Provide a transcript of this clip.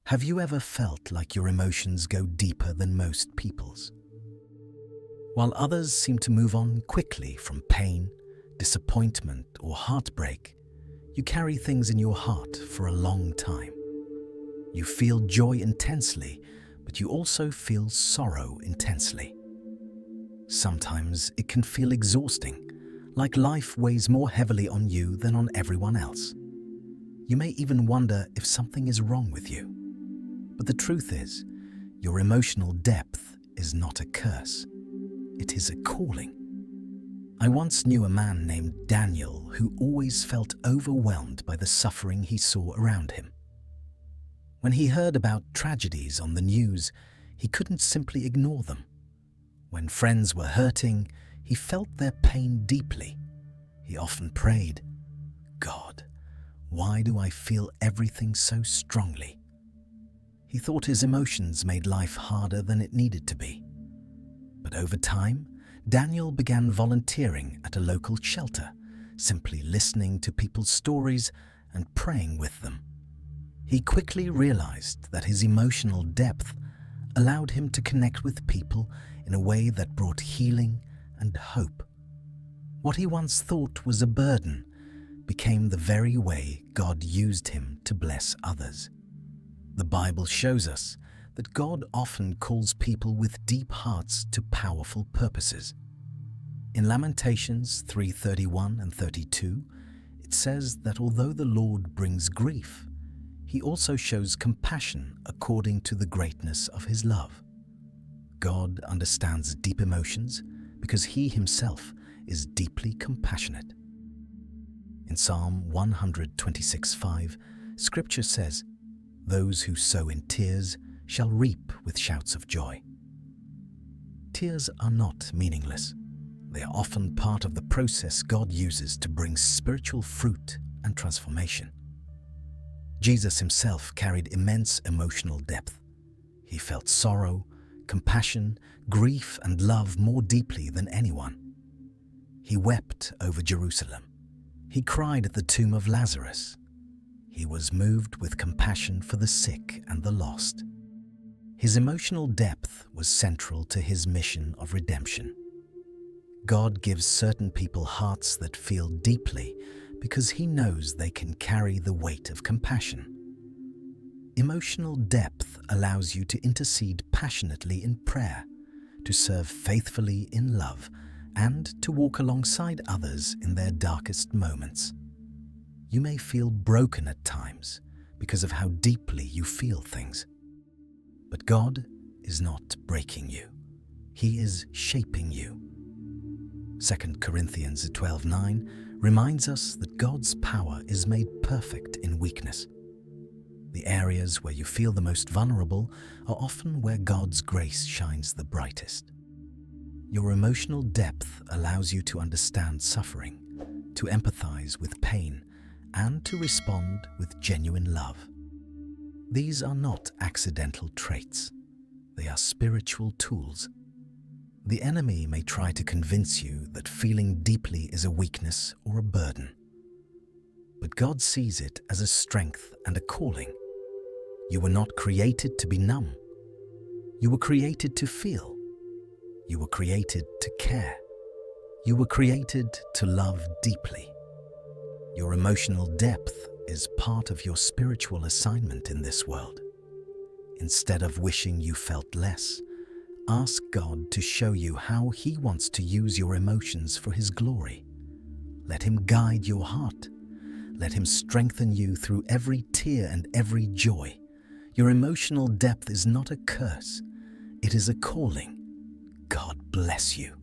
Have you ever felt like your emotions go deeper than most people's? While others seem to move on quickly from pain, disappointment, or heartbreak, you carry things in your heart for a long time. You feel joy intensely, but you also feel sorrow intensely. Sometimes it can feel exhausting, like life weighs more heavily on you than on everyone else. You may even wonder if something is wrong with you. But the truth is, your emotional depth is not a curse. It is a calling. I once knew a man named Daniel who always felt overwhelmed by the suffering he saw around him. When he heard about tragedies on the news, he couldn't simply ignore them. When friends were hurting, he felt their pain deeply. He often prayed, "God, why do I feel everything so strongly?" He thought his emotions made life harder than it needed to be. But over time, Daniel began volunteering at a local shelter, simply listening to people's stories and praying with them. He quickly realized that his emotional depth allowed him to connect with people in a way that brought healing and hope. What he once thought was a burden became the very way God used him to bless others. The Bible shows us that God often calls people with deep hearts to powerful purposes. In Lamentations 3:31 and 32, it says that although the Lord brings grief, He also shows compassion according to the greatness of His love. God understands deep emotions because He Himself is deeply compassionate. In Psalm 126:5, Scripture says, "Those who sow in tears shall reap with shouts of joy." Tears are not meaningless. They are often part of the process God uses to bring spiritual fruit and transformation. Jesus Himself carried immense emotional depth. He felt sorrow, compassion, grief, and love more deeply than anyone. He wept over Jerusalem. He cried at the tomb of Lazarus. He was moved with compassion for the sick and the lost. His emotional depth was central to His mission of redemption. God gives certain people hearts that feel deeply because He knows they can carry the weight of compassion. Emotional depth allows you to intercede passionately in prayer, to serve faithfully in love, and to walk alongside others in their darkest moments. You may feel broken at times because of how deeply you feel things. But God is not breaking you. He is shaping you. 2 Corinthians 12:9 reminds us that God's power is made perfect in weakness. The areas where you feel the most vulnerable are often where God's grace shines the brightest. Your emotional depth allows you to understand suffering, to empathize with pain, and to respond with genuine love. These are not accidental traits. They are spiritual tools. The enemy may try to convince you that feeling deeply is a weakness or a burden. But God sees it as a strength and a calling. You were not created to be numb. You were created to feel. You were created to care. You were created to love deeply. Your emotional depth is part of your spiritual assignment in this world. Instead of wishing you felt less, ask God to show you how He wants to use your emotions for His glory. Let Him guide your heart. Let Him strengthen you through every tear and every joy. Your emotional depth is not a curse. It is a calling. God bless you.